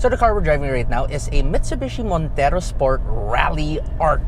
So the car we're driving right now is a Mitsubishi Montero Sport RALLIART.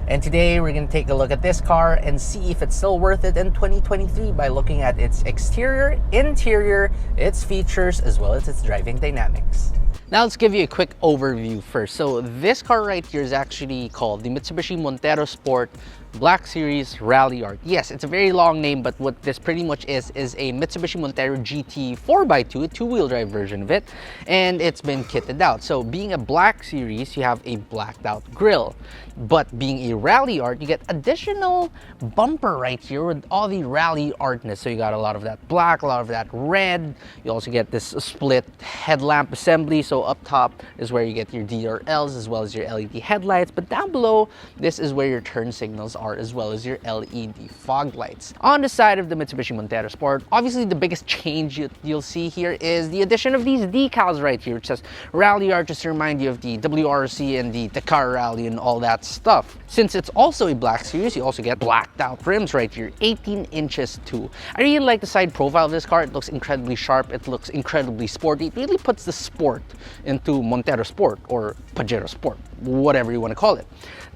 And today we're going to take a look at this car and see if it's still worth it in 2023 by looking at its exterior, interior, its features, as well as its driving dynamics. Now let's give you a quick overview first. So this car right here is actually called the Mitsubishi Montero Sport Black Series RALLIART. Yes, it's a very long name, but what this pretty much is a Mitsubishi Montero GT 4x2, two-wheel drive version of it, and it's been kitted out. So being a Black Series, you have a blacked out grille, but being a RALLIART, you get additional bumper right here with all the RALLIARTness. So you got a lot of that black, a lot of that red. You also get this split headlamp assembly. So up top is where you get your DRLs as well as your LED headlights, but down below, this is where your turn signals are, as well as your LED fog lights. On the side of the Mitsubishi Montero Sport, obviously the biggest change you'll see here is the addition of these decals right here. It says RALLIART just to remind you of the WRC and the Dakar Rally and all that stuff. Since it's also a Black Series, you also get blacked out rims right here, 18 inches too. I really like the side profile of this car. It looks incredibly sharp. It looks incredibly sporty. It really puts the sport into Montero Sport or Pajero Sport, whatever you want to call it.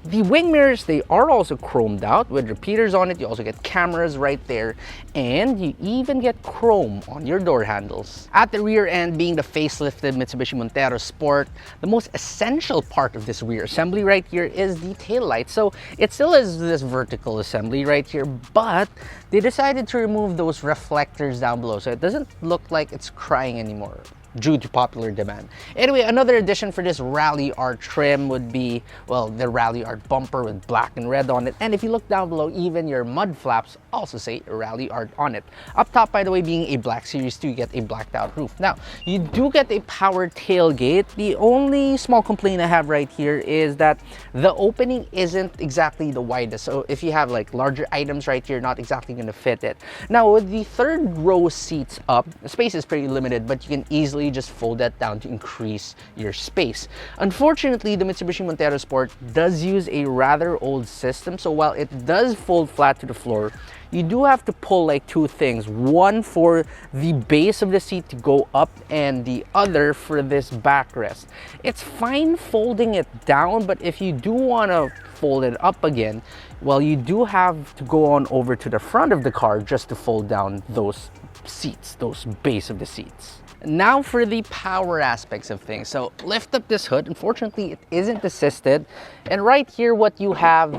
The wing mirrors, they are also chromed out with repeaters on it. You also get cameras right there, and you even get chrome on your door handles. At the rear end, being the facelifted Mitsubishi Montero Sport, the most essential part of this rear assembly right here is the tail light. So it still is this vertical assembly right here, but they decided to remove those reflectors down below, so it doesn't look like it's crying anymore due to popular demand. Anyway, another addition for this RALLIART trim would be, well, the RALLIART bumper with black and red on it. And if you look down below, even your mud flaps also say RALLIART on it. Up top, by the way, being a Black Series 2, you get a blacked out roof. Now, you do get a power tailgate. The only small complaint I have right here is that the opening isn't exactly the widest. So if you have like larger items right here, not exactly going to fit it. Now, with the third row seats up, the space is pretty limited, but you can easily just fold that down to increase your space. Unfortunately, the Mitsubishi Montero Sport does use a rather old system, so while it does fold flat to the floor, you do have to pull like two things. One for the base of the seat to go up, and the other for this backrest. It's fine folding it down, but if you do want to fold it up again, well, you do have to go on over to the front of the car just to fold down those seats, those base of the seats. Now for the power aspects of things. So lift up this hood. Unfortunately, it isn't assisted. And right here, what you have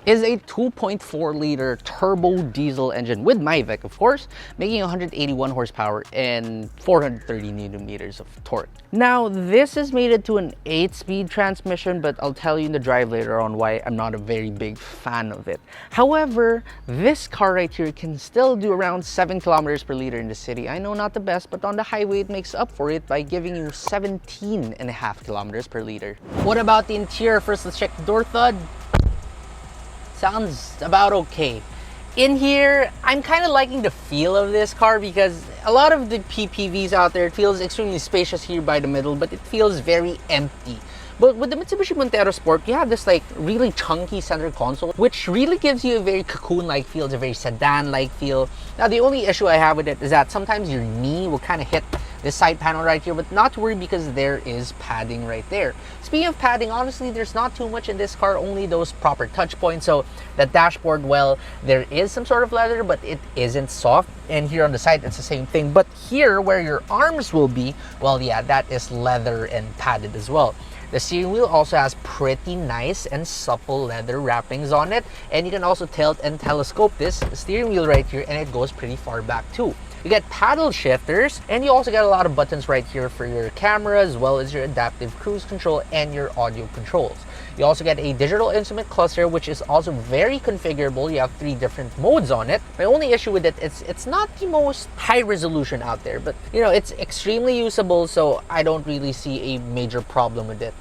is a 2.4 liter turbo diesel engine with MyVec, of course, making 181 horsepower and 430 newton meters of torque. Now, this is mated to an 8-speed transmission, but I'll tell you in the drive later on why I'm not a very big fan of it. However, this car right here can still do around 7 kilometers per liter in the city. I know not the best, but on the highway, it makes up for it by giving you 17.5 kilometers per liter. What about the interior? First, let's check the door thud. Sounds about okay. In here, I'm kind of liking the feel of this car because a lot of the PPVs out there, it feels extremely spacious here by the middle, but it feels very empty. But with the Mitsubishi Montero Sport, you have this like really chunky center console, which really gives you a very cocoon-like feel. It's a very sedan-like feel. Now, the only issue I have with it is that sometimes your knee will kind of hit this side panel right here, but not to worry because there is padding right there. Speaking of padding, honestly, there's not too much in this car, only those proper touch points. So the dashboard, well, there is some sort of leather, but it isn't soft. And here on the side, it's the same thing. But here, where your arms will be, well, yeah, that is leather and padded as well. The steering wheel also has pretty nice and supple leather wrappings on it. And you can also tilt and telescope this steering wheel right here, and it goes pretty far back too. You get paddle shifters, and you also get a lot of buttons right here for your camera, as well as your adaptive cruise control and your audio controls. You also get a digital instrument cluster, which is also very configurable. You have 3 different modes on it. My only issue with it is it's not the most high resolution out there, but you know, it's extremely usable, so I don't really see a major problem with it.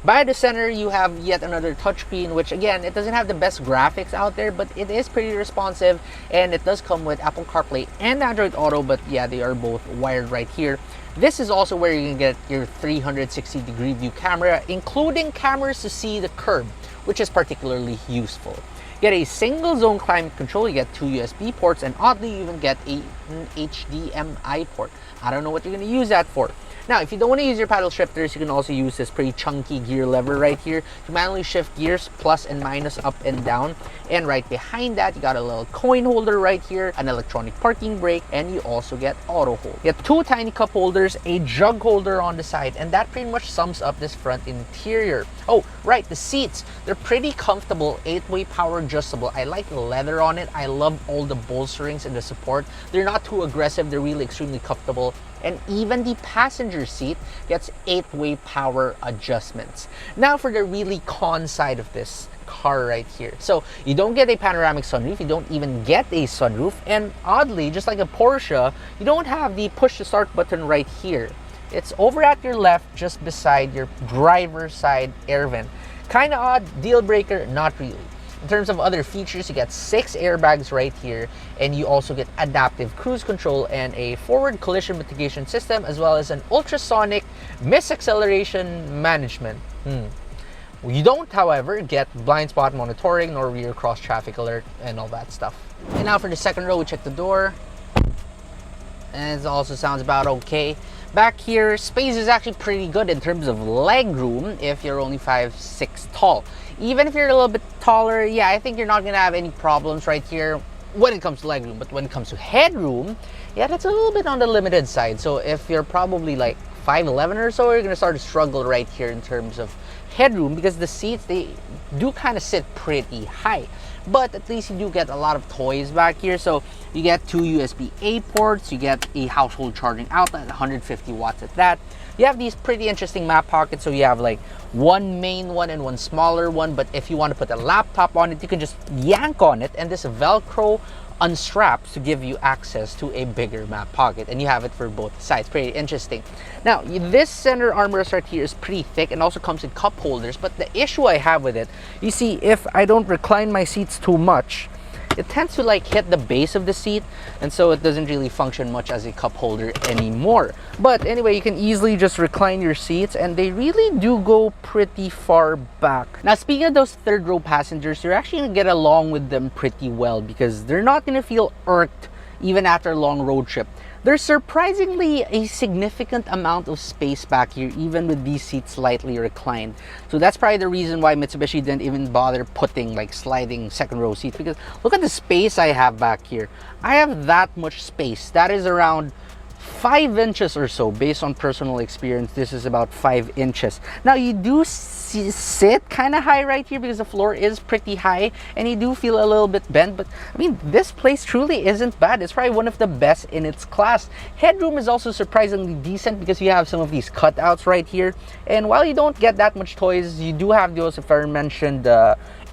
By the center, you have yet another touchscreen, which again, it doesn't have the best graphics out there, but it is pretty responsive, and it does come with Apple CarPlay and Android Auto, but yeah, they are both wired right here. This is also where you can get your 360-degree view camera, including cameras to see the curb, which is particularly useful. You get a single zone climate control, you get 2 USB ports, and oddly, you even get a button HDMI port. I don't know what you're going to use that for. Now, if you don't want to use your paddle shifters, you can also use this pretty chunky gear lever right here to manually shift gears plus and minus, up and down. And right behind that, you got a little coin holder right here, an electronic parking brake, and you also get auto hold. You get two tiny cup holders, a jug holder on the side, and that pretty much sums up this front interior. Oh, right, the seats. They're pretty comfortable, 8-way power adjustable. I like the leather on it. I love all the bolsterings and the support. They're not too aggressive. They're really extremely comfortable. And even the passenger seat gets 8-way power adjustments. Now for the really con side of this car right here. So you don't get a panoramic sunroof, you don't even get a sunroof, and oddly, just like a Porsche, you don't have the push to start button right here. It's over at your left, just beside your driver's side air vent. Kind of odd, deal breaker, not really. In terms of other features, you get 6 airbags right here, and you also get adaptive cruise control and a forward collision mitigation system, as well as an ultrasonic misacceleration management. You don't, however, get blind spot monitoring nor rear cross traffic alert and all that stuff. And now for the second row, we check the door, and it also sounds about okay. Back here, space is actually pretty good in terms of leg room if you're only 5'6" tall. Even if you're a little bit taller, yeah, I think you're not gonna have any problems right here when it comes to leg room. But when it comes to headroom, yeah, that's a little bit on the limited side. So if you're probably like 5'11" or so, you're gonna start to struggle right here in terms of headroom, because the seats, they do kind of sit pretty high. But at least you do get a lot of toys back here. So you get 2 USB-A ports, you get a household charging outlet, 150 watts at that. You have these pretty interesting map pockets. So you have like one main one and one smaller one. But if you want to put a laptop on it, you can just yank on it, and this Velcro unstraps to give you access to a bigger map pocket, and you have it for both sides. Pretty interesting. Now, this center armrest right here is pretty thick and also comes in cup holders, but the issue I have with it, you see, if I don't recline my seats too much, it tends to like hit the base of the seat, and so it doesn't really function much as a cup holder anymore. But anyway, you can easily just recline your seats, and they really do go pretty far back. Now, speaking of those third row passengers, you're actually gonna get along with them pretty well, because they're not gonna feel irked even after a long road trip. There's surprisingly a significant amount of space back here, even with these seats slightly reclined. So that's probably the reason why Mitsubishi didn't even bother putting like sliding second row seats, because look at the space I have back here. I have that much space. That is around 5 inches or so. Based on personal experience, this is about 5 inches. Now, you do sit kind of high right here because the floor is pretty high, and you do feel a little bit bent, but I mean, this place truly isn't bad. It's probably one of the best in its class. Headroom is also surprisingly decent because you have some of these cutouts right here, and while you don't get that much toys, you do have those aforementioned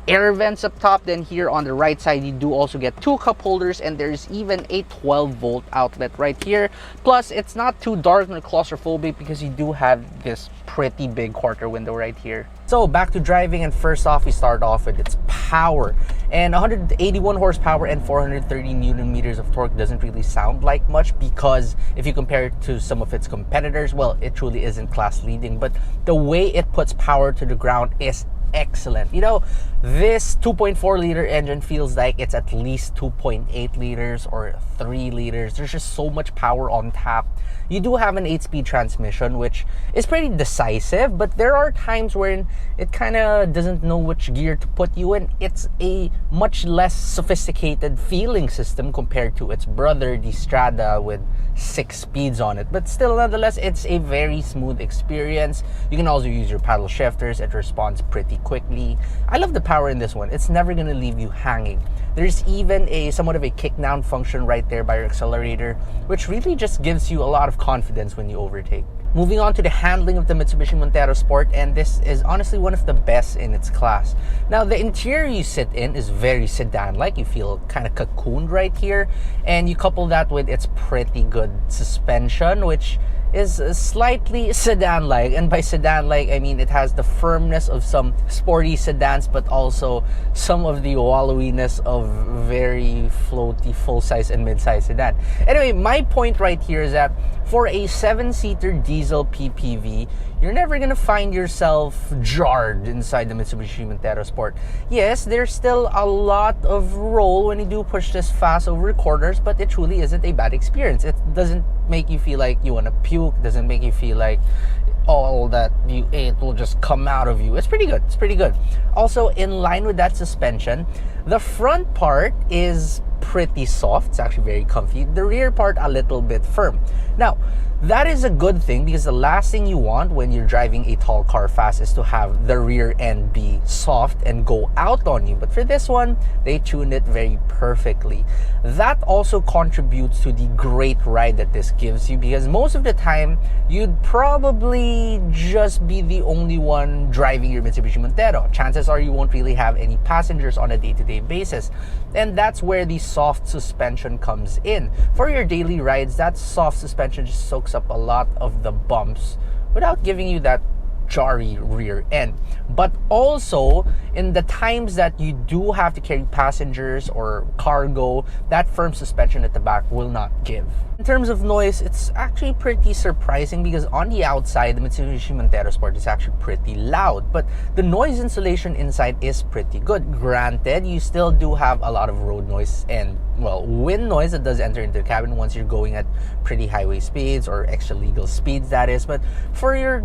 air vents up top. Then here on the right side, you do also get 2 cup holders, and there's even a 12-volt outlet right here. Plus, it's not too dark nor claustrophobic because you do have this pretty big quarter window right here. So back to driving, and first off, we start off with its power. And 181 horsepower and 430 newton meters of torque doesn't really sound like much, because if you compare it to some of its competitors, well, it truly isn't class leading. But the way it puts power to the ground is excellent. You know, this 2.4 liter engine feels like it's at least 2.8 liters or 3 liters. There's just so much power on tap. You do have an 8-speed transmission, which is pretty decisive, but there are times when it kind of doesn't know which gear to put you in. It's a much less sophisticated feeling system compared to its brother, the Strada, with 6 speeds on it. But still, nonetheless, it's a very smooth experience. You can also use your paddle shifters. It responds pretty quickly. I love the power in this one. It's never going to leave you hanging. There's even a somewhat of a kick down function right there by your accelerator, which really just gives you a lot of confidence when you overtake. Moving on to the handling of the Mitsubishi Montero Sport, and this is honestly one of the best in its class. Now, the interior you sit in is very sedan-like. You feel kind of cocooned right here, and you couple that with its pretty good suspension, which is slightly sedan-like. And by sedan-like, I mean it has the firmness of some sporty sedans, but also some of the wallowiness of very floaty full-size and mid-size sedan. Anyway, my point right here is that for a 7-seater diesel PPV, you're never gonna find yourself jarred inside the Mitsubishi Montero Sport. Yes, there's still a lot of roll when you do push this fast over corners, but it truly isn't a bad experience. It doesn't make you feel like you want to puke, doesn't make you feel like all that you ate will just come out of you. It's pretty good. It's pretty good. Also, in line with that suspension, the front part is pretty soft. It's actually very comfy. The rear part a little bit firm. Now, that is a good thing because the last thing you want when you're driving a tall car fast is to have the rear end be soft and go out on you. But for this one, they tuned it very perfectly. That also contributes to the great ride that this gives you, because most of the time, you'd probably just be the only one driving your Mitsubishi Montero. Chances are you won't really have any passengers on a day-to-day basis. And that's where the soft suspension comes in. For your daily rides, that soft suspension just soaks up a lot of the bumps without giving you that jarry rear end. But also, in the times that you do have to carry passengers or cargo, that firm suspension at the back will not give. In terms of noise, it's actually pretty surprising because on the outside, the Mitsubishi Montero Sport is actually pretty loud, but the noise insulation inside is pretty good. Granted, you still do have a lot of road noise and, well, wind noise that does enter into the cabin once you're going at pretty highway speeds or extra legal speeds, that is. But for your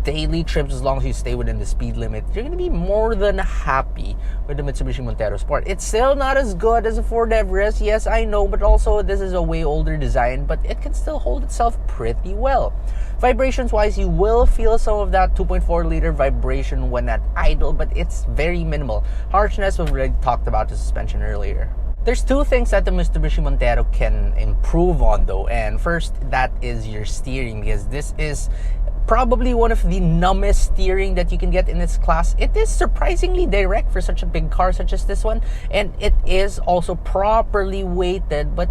daily trips, as long as you stay within the speed limit, you're going to be more than happy with the Mitsubishi Montero Sport. It's still not as good as a Ford Everest, yes, I know, but also this is a way older design, but it can still hold itself pretty well. Vibrations wise, you will feel some of that 2.4 liter vibration when at idle, but it's very minimal. Harshness, we've already talked about the suspension earlier. There's two things that the Mitsubishi Montero can improve on though, and first, that is your steering, because this is probably one of the numbest steering that you can get in its class. It is surprisingly direct for such a big car such as this one, and it is also properly weighted, but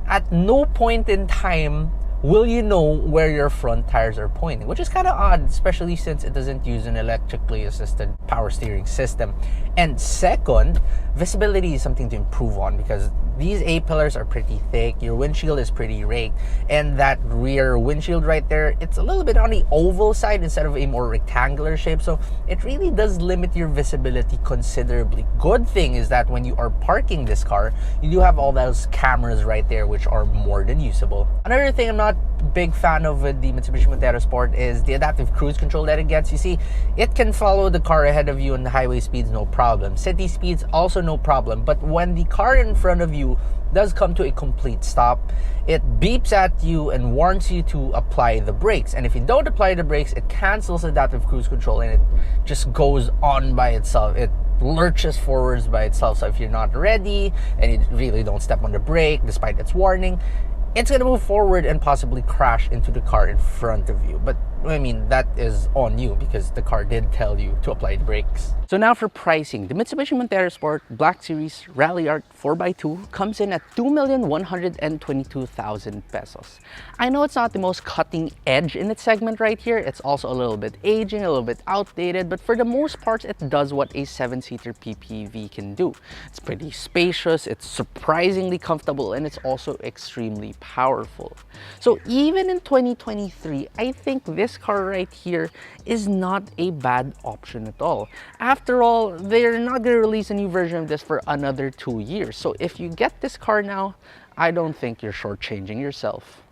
at no point in time will you know where your front tires are pointing, which is kind of odd, especially since it doesn't use an electrically assisted power steering system. And second, visibility is something to improve on, because these A-pillars are pretty thick, your windshield is pretty raked, and that rear windshield right there, it's a little bit on the oval side instead of a more rectangular shape, so it really does limit your visibility considerably. Good thing is that when you are parking this car, you do have all those cameras right there, which are more than usable. Another thing I'm not a big fan of with the Mitsubishi Montero Sport is the adaptive cruise control that it gets. You see, it can follow the car ahead of you on the highway speeds, no problem. City speeds, also no problem. But when the car in front of you does come to a complete stop, it beeps at you and warns you to apply the brakes. And if you don't apply the brakes, it cancels adaptive cruise control and it just goes on by itself. It lurches forwards by itself. So if you're not ready and you really don't step on the brake despite its warning, it's going to move forward and possibly crash into the car in front of you. But I mean, that is on you because the car did tell you to apply the brakes. So now for pricing, the Mitsubishi Montero Sport Black Series RALLIART 4x2 comes in at 2,122,000 pesos. I know it's not the most cutting edge in its segment right here. It's also a little bit aging, a little bit outdated, but for the most part, it does what a 7-seater PPV can do. It's pretty spacious, it's surprisingly comfortable, and it's also extremely powerful. So even in 2023, I think this car right here is not a bad option at all. After all, they're not going to release a new version of this for another 2 years. So if you get this car now, I don't think you're shortchanging yourself.